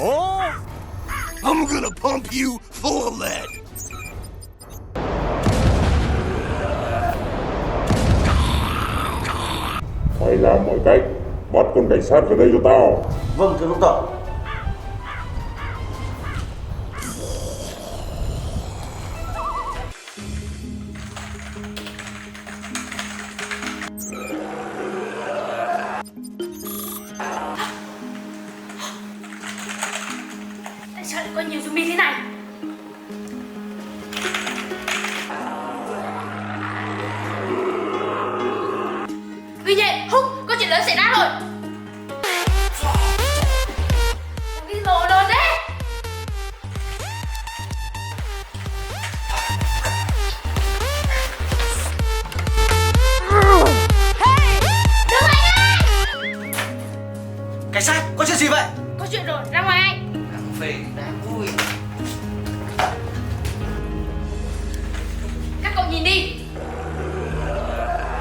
I'm gonna pump you full of lead. Phải làm mọi cách bắt con cảnh sát về đây cho tao. Vâng thưa công tỏ. Tại sao lại có nhiều zombie thế này? Vì vậy, Húc, có chuyện lớn xảy ra rồi. Cái lồ lớn đấy. Hey, đừng lại ngay. Cảnh sát, có chuyện gì vậy? Có chuyện rồi, ra ngoài anh. Đang phê, đang vui. Các cậu nhìn đi.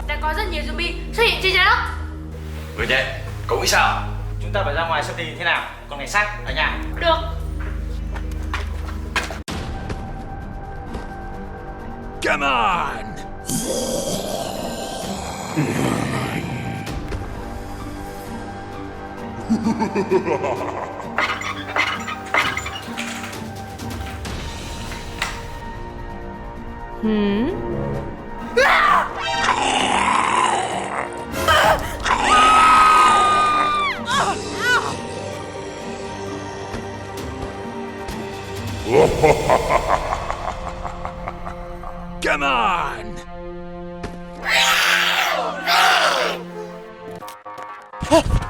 Đã có rất nhiều zombie xuất hiện trên trái đất. Người nhện, cậu nghĩ sao? Chúng ta phải ra ngoài xem tình hình thế nào. Còn cảnh sát ở nhà. Được. Come on! Come on!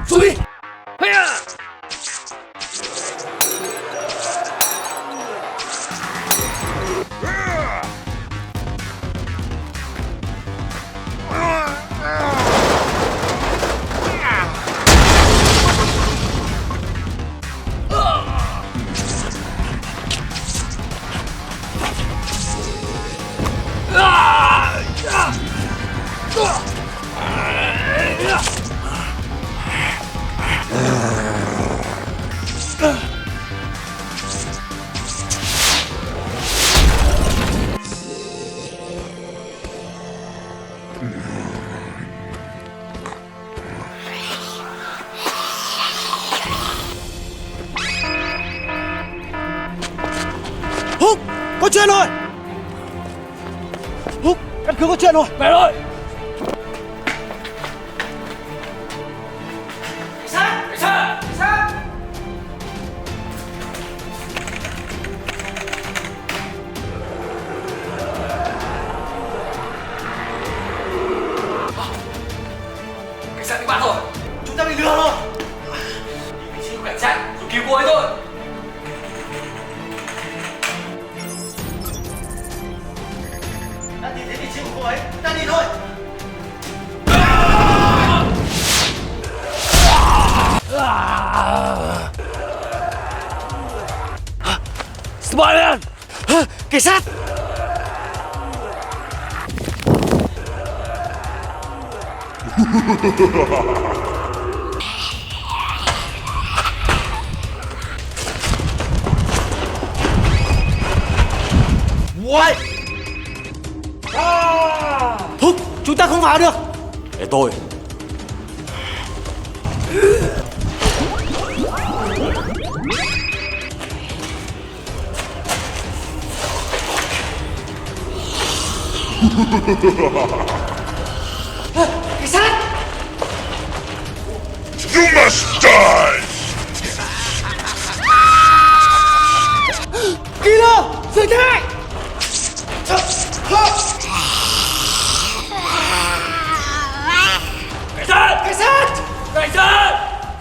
Thuy! Húc, có chuyện rồi. Húc, căn cứ có chuyện rồi. Về rồi! Cảnh sát, cảnh sát, cảnh sát. Cảnh sát bị bắt rồi! Chúng ta bị lừa rồi. Đi vị trí của cảnh sát rồi cứu cô ấy thôi! Đã tìm thấy vị trí của cô ấy. Chúng ta đi thôi. Spiderman! Cảnh sát. What? Húc, chúng ta không vào được. Để tôi. Cảnh sát. You must die! Killer, dừng tay. Cảnh sát! Cảnh sát. Cảnh sát!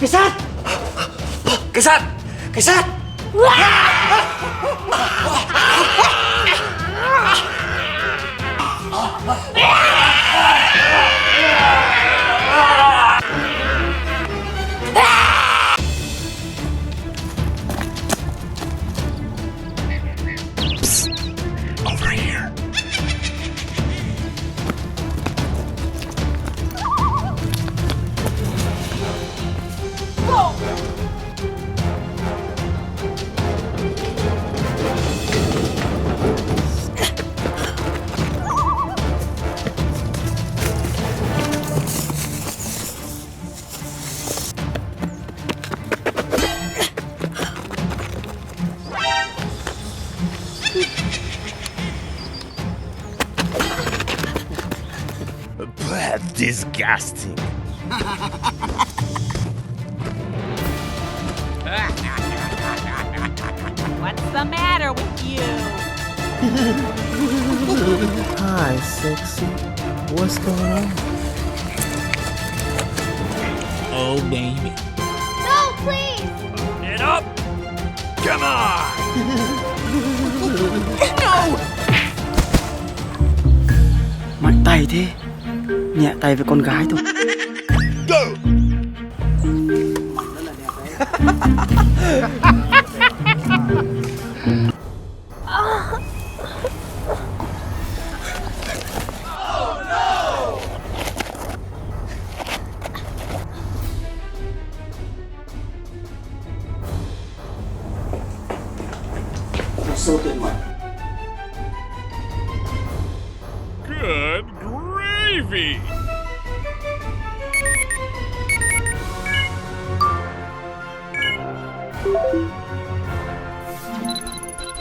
Cảnh sát. Cảnh sát! Cảnh sát. Disgusting. What's the matter with you? Hi, sexy. What's going on? Oh, baby. No, please. Get up. Come on! Mạnh tay thế. Nhẹ tay với con gái thôi. Go! Sâu tuyệt mật. Good gravy.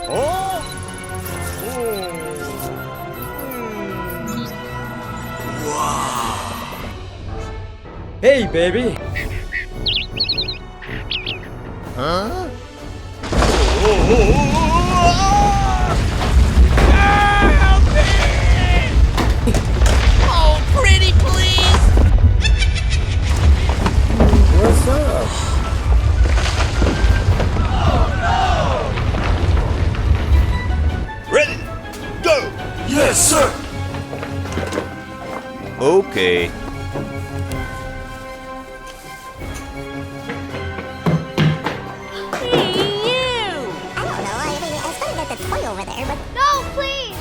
Oh. Hey, baby. Oh, pretty please! What's up? Ready? Go! Yes, sir! Okay. No, please.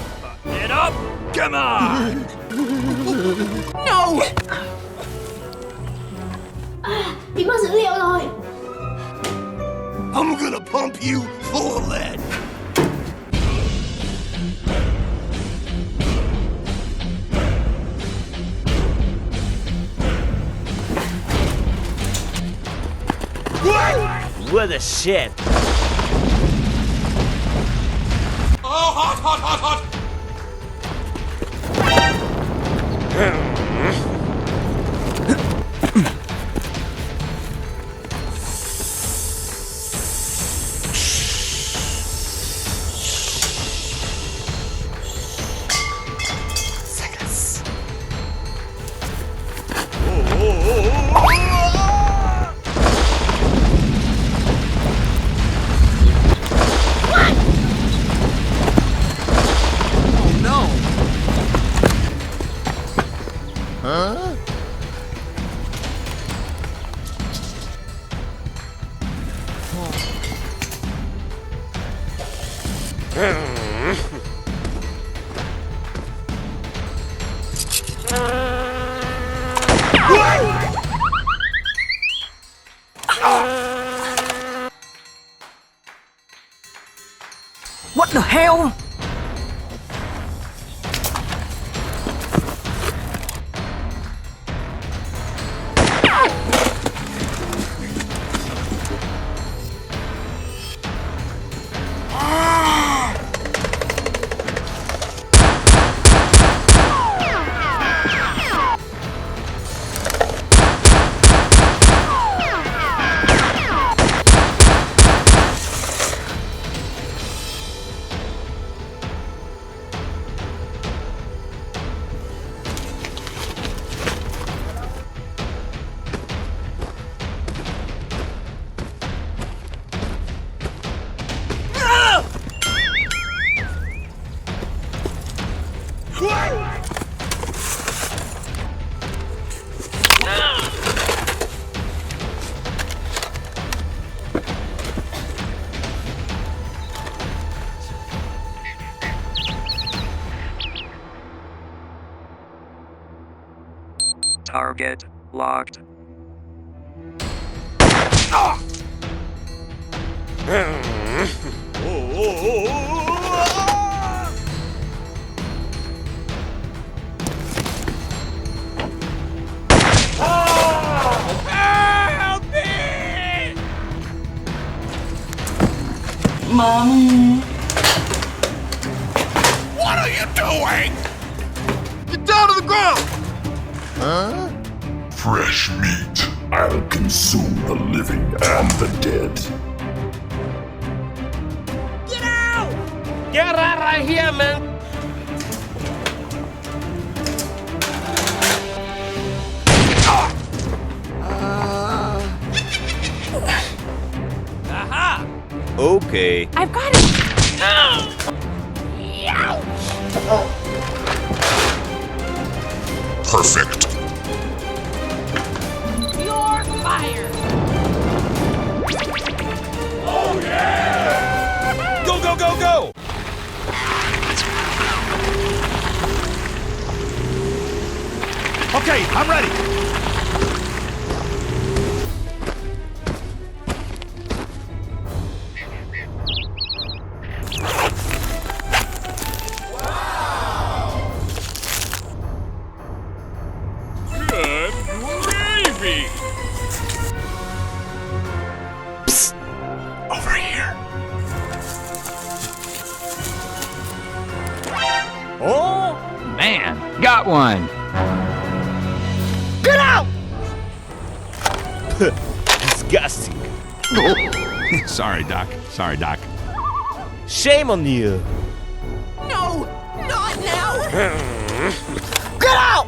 Get up! Come on! No! Bị mất dữ liệu rồi. I'm gonna pump you full of lead! What a shit. Oh, hot, hot, hot, hot! What the hell? Target locked. Mommy. What are you doing? Get down to the ground! Fresh meat. I'll consume the living and the dead. Get out of here, man! Aha! Okay. I've got it. Perfect. Pure fire. Go, go, go, go! Okay, I'm ready. Good gravy! Over here. Oh! Man, got one. Disgusting. Sorry, Doc. Sorry, Doc. Shame on you. No, not now. Get out!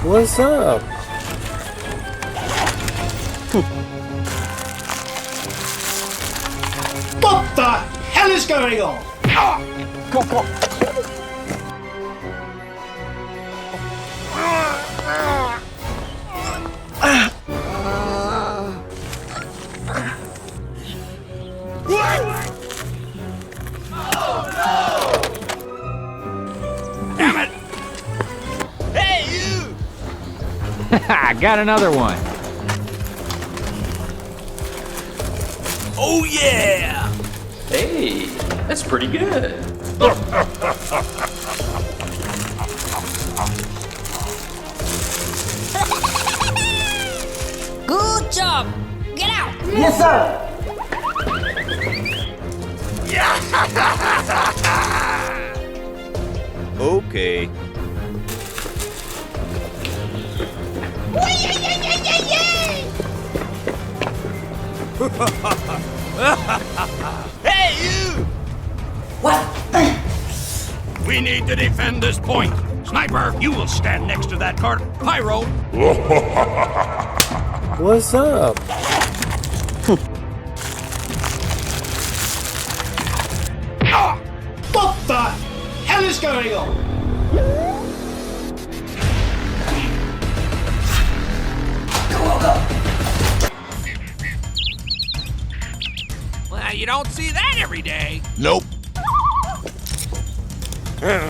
What's up? What the hell is going on? Go, go. Hey, you! I got another one. Oh, yeah! Hey, that's pretty good. Good job. Get out. Yes, sir. Okay. Hey, you! What? We need to defend this point. Sniper, you will stand next to that cart. Pyro. What's up? What the hell is going on? Well, you don't see that every day. Nope. Hey!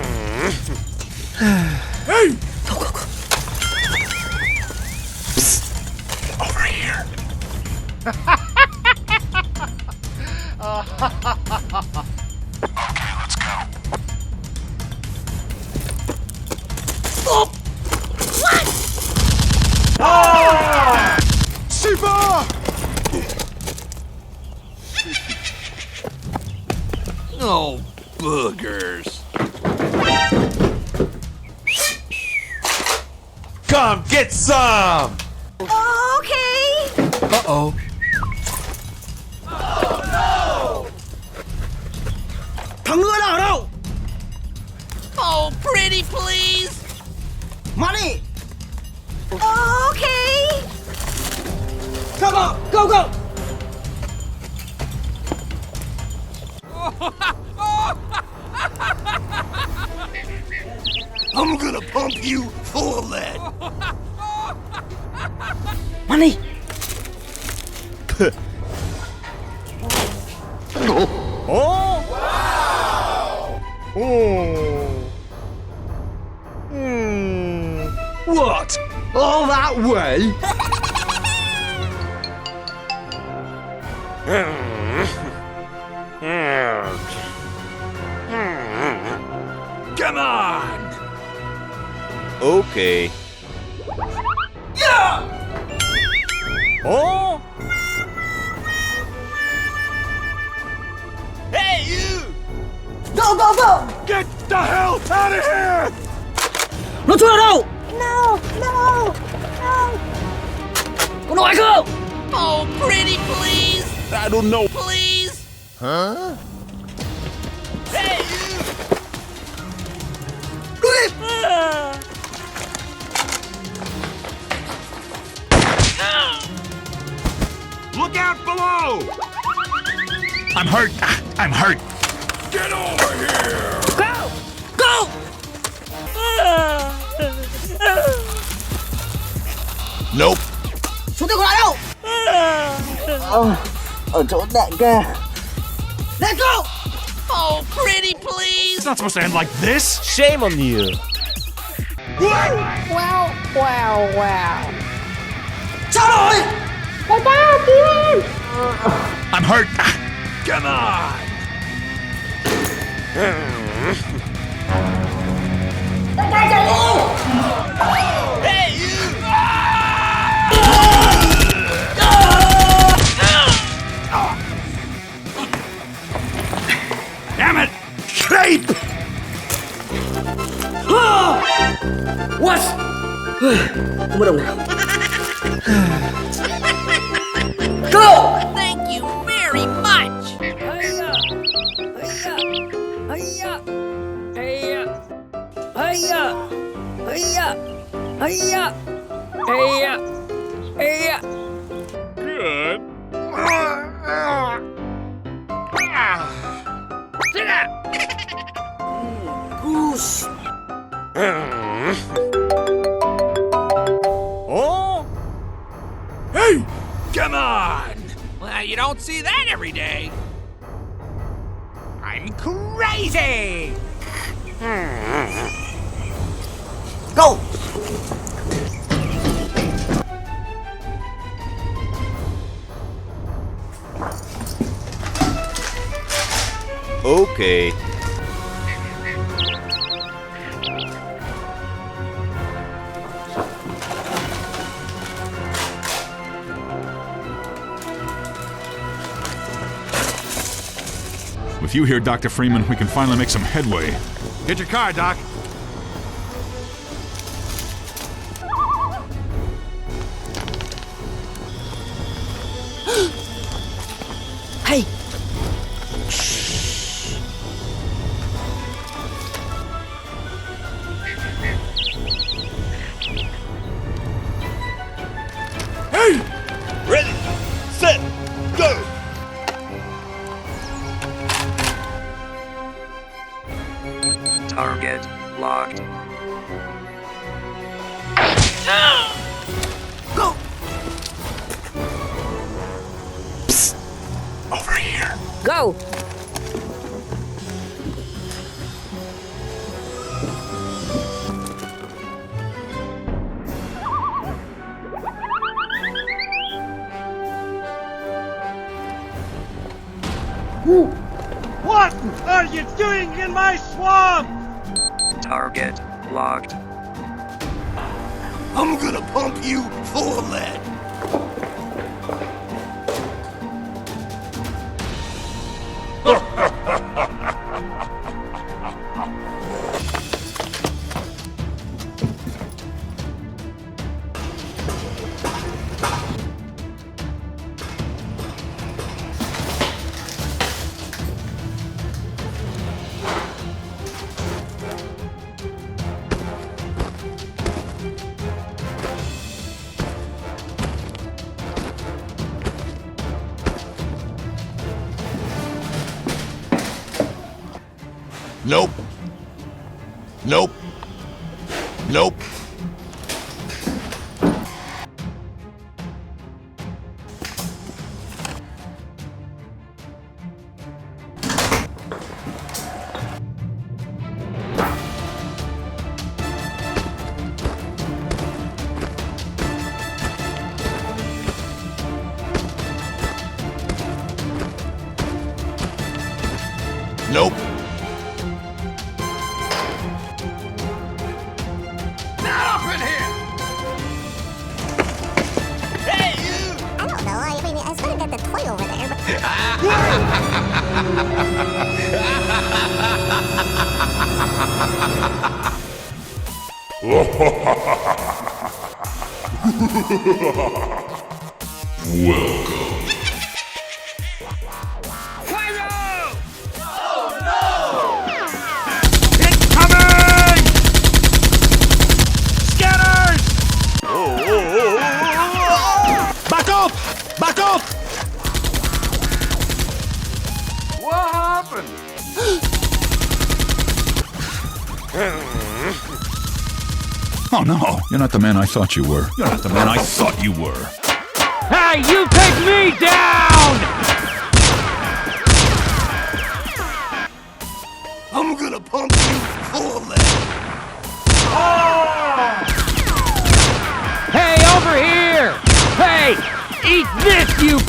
Over here. Okay, let's go. Oh, boogers. Come get some! Okay. Uh-oh. Thằng ngựa nào ở đâu? Oh, pretty please. Money! Okay. Come on, go, go! I'm gonna pump you full of lead. Money! Oh! Oh! What? All that way? Come on! Okay. Oh! Nó chui ở đâu? No, no, no. Có nói không? Oh, pretty please. I don't know. Please. Huh? Hey, Look out below! I'm hurt. I'm hurt. Get over here! Go! Go! Nope. Xuống tiền còn lại đâu? Ở chỗ đại ca. Let's go! oh, pretty please. It's not supposed to end like this! Shame on you. Wow, wow, wow. Sao rồi? Đại ca, cứu em. I'm hurt. Come on! Đại ca chạy đi. Hey, you. Damn it! Creep! What? Không có đồng nào. Go! Thank you very much. Good. Goose. Oh? Hey! Come on! Well, you don't see that every day. I'm crazy! Go! Okay. With you here, Dr. Freeman, we can finally make some headway. Get your car, Doc. Hey! Hey! Ready, set, go! Target locked. Go! Over here. Go. What are you doing in my swamp? Target locked. I'm gonna pump you full of lead. Nope. Nope. Nope. Nope. I don't know. I mean, I was gonna get the toy over there, but... Welcome. Incoming! Scanners! Back up! Back up! What happened? Oh no, you're not the man I thought you were. You're not the man I thought you were. Hey, you take me down! I'm gonna pump you full of lead. Hey, over here! Hey, eat this, you...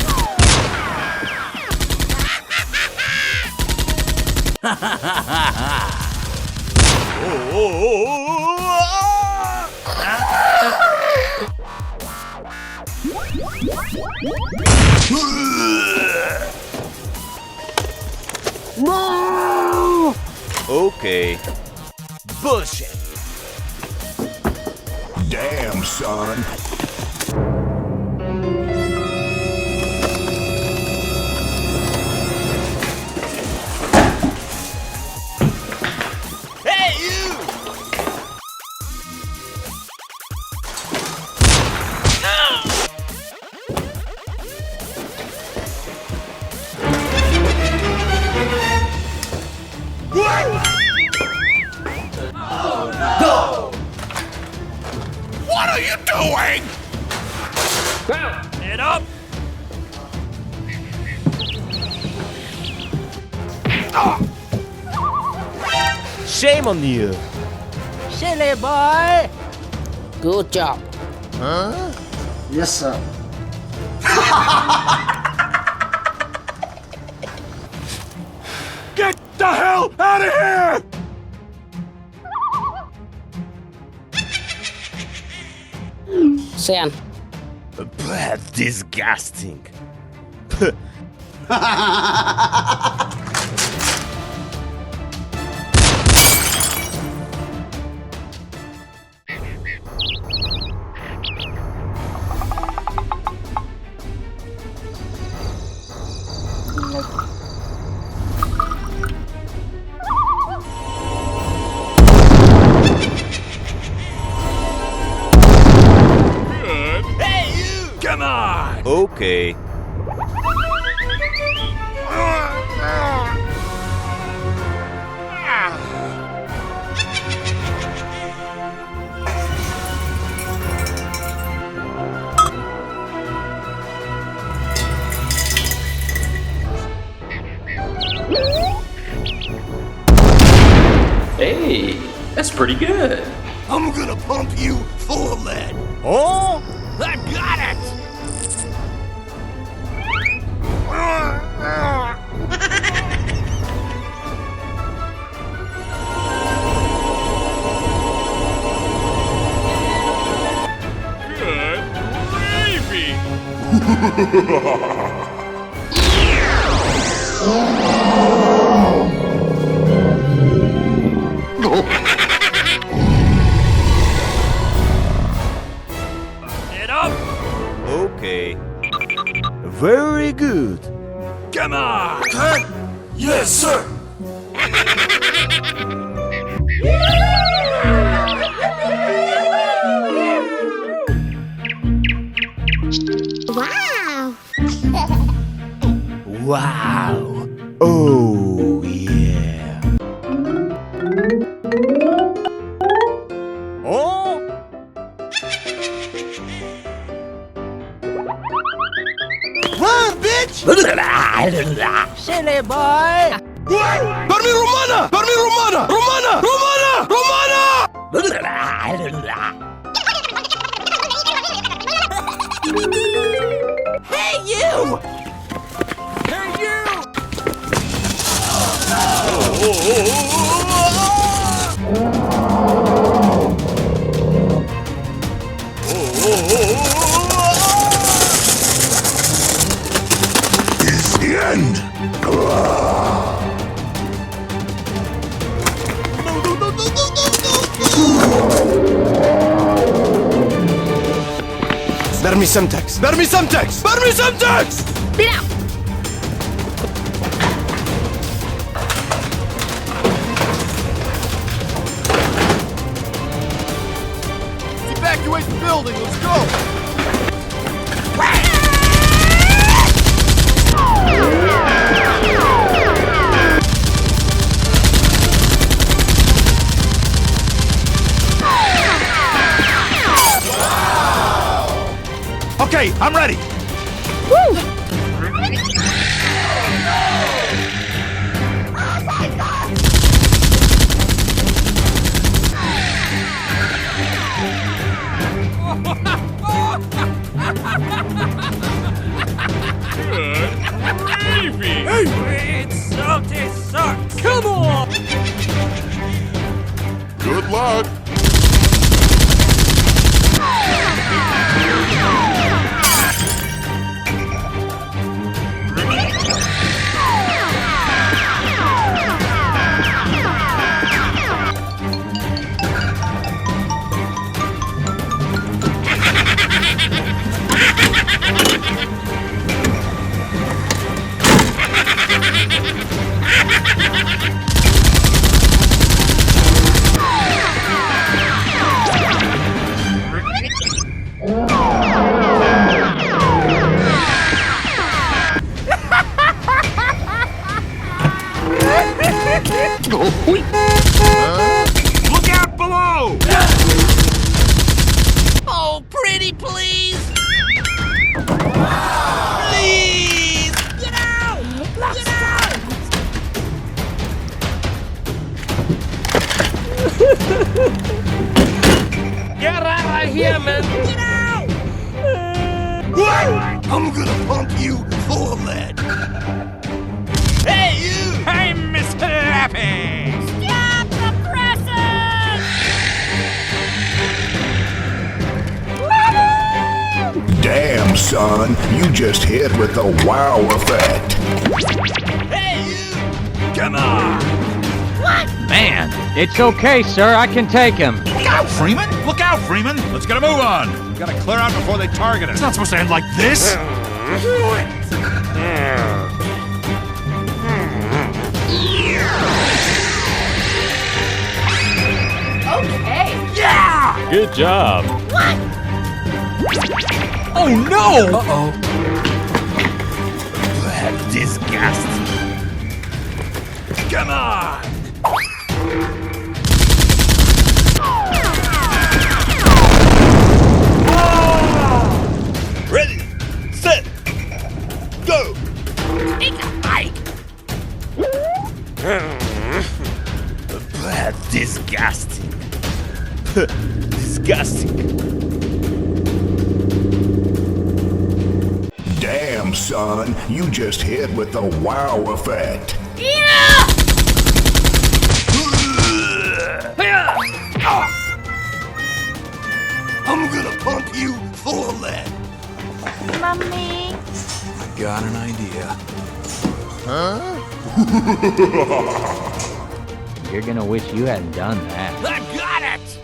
Okay. Bullshit. Damn, son. Hey, you! What are you doing? Head up! Shame on you. Silly boy. Good job. Huh? Yes, sir. Get the hell out of here! Sen. Bad, disgusting. Come on! Okay. Hey, that's pretty good. I'm gonna pump you full of lead. Oh? I got it! Good gravy! Head up! Okay. Very good. Come on! Yes, sir. Wow! Wow. Oh, yeah. Oh? Run, bitch! Silly boy. Dormi Romana! Dormi Romana! Romana! Romana! Romana! Hey, you. Hey, you! Is the end. No! Semtex! Better me Semtex! Better me Semtex! Đi nào. Evacuate the building, let's go! Okay, I'm ready. It sucked, it sucked. Come on! Good luck. Look out below! Oh, pretty please! Please! Get out! Get out! Get out of here, man! Get out! What? I'm gonna pump you full of lead. Hey, you! Hey, Mr. Lappy! Stop the presses. Damn, son, you just hit with the wow effect. Hey, you! Come on! Man, it's okay, sir. I can take him. Look out, Freeman! Look out, Freeman! Let's get a move on! We gotta clear out before they target us. It's not supposed to end like this! Okay. Yeah! Good job. Oh no! Uh-oh. That's disgusting. Come on! Ready, set, go! Take a bite! That's disgusting. Disgusting. Damn, son, you just hit with the wow effect. Yeah. I'm gonna pump you full of lead. Mommy. Got an idea. You're gonna wish you hadn't done that. I got it!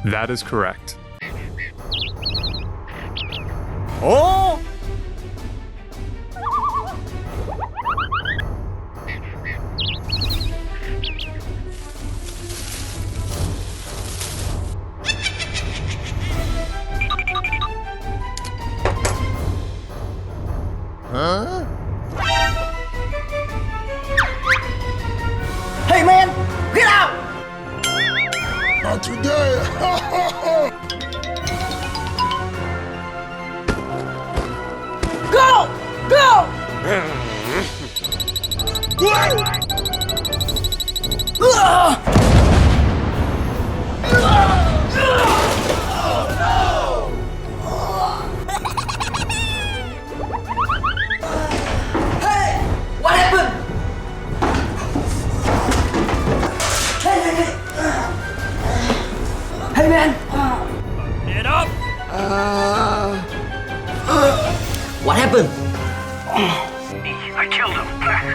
That is correct. Oh! Huh? Hey man, get out! Not today. Go! Go! Hey! What happened? Hey man! Get up! What happened? I killed him.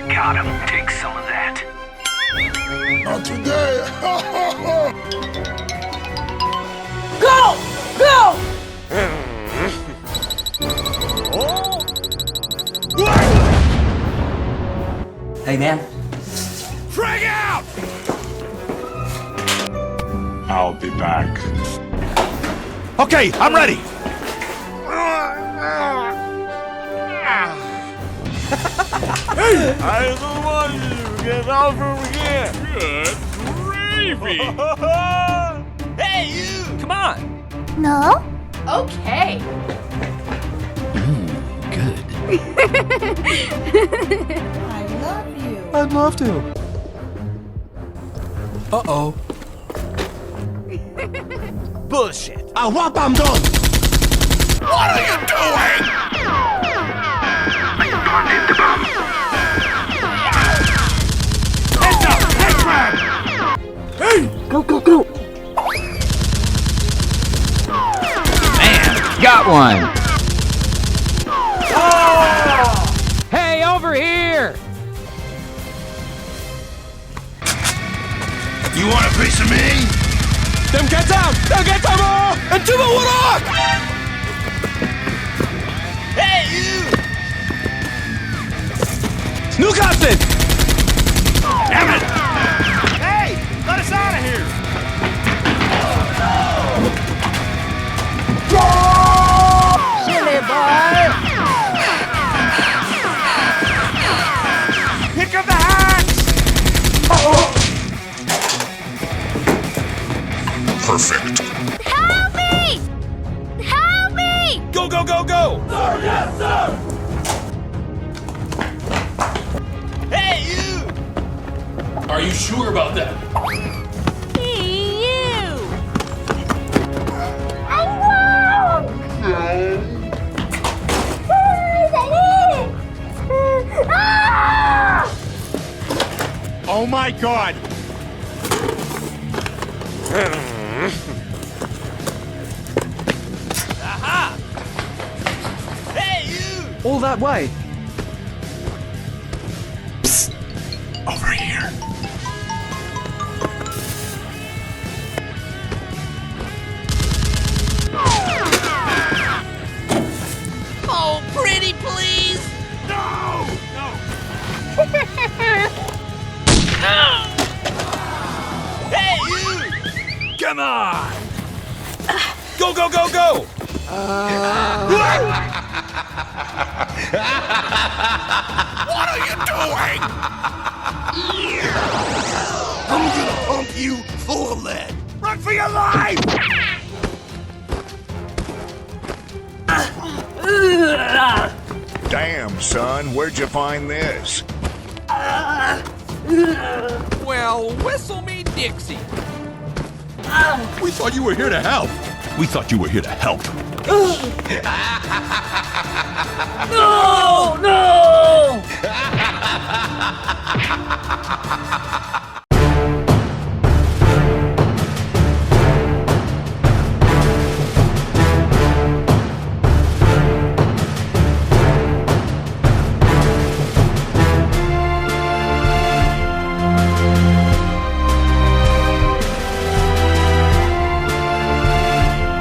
Got him. Take some of that. Not today. Hey man. Frag out! I'll be back. Okay, I'm ready. I don't want you to get out from here. Good gravy. Hey, you! Come on. No? Okay. I'd love to. Uh-oh. Bullshit. I want I'm done. What are you doing? Planted the bomb. Heads up! Head grab! Hey! Go, go, go! Got one. Hey, over here! You want a piece of me? Them get down! Them get down! And two more off! Hey, you! New captain! Damn it! Hey, let us out of here! Silly boy! Pick up the hats! Perfect. Help me! Help me! Go, go, go, go! Sir, yes, sir! Hey, you! Are you sure about that? Oh my god! Aha! Hey, you! All that way. Over here. Oh, pretty please! No! No! Hey, you! Come on! Go, go, go, go! What are you doing? I'm gonna pump you full of lead. Run for your life! Damn, son, where'd you find this? Well, whistle me Dixie. We thought you were here to help. We thought you were here to help. No! No!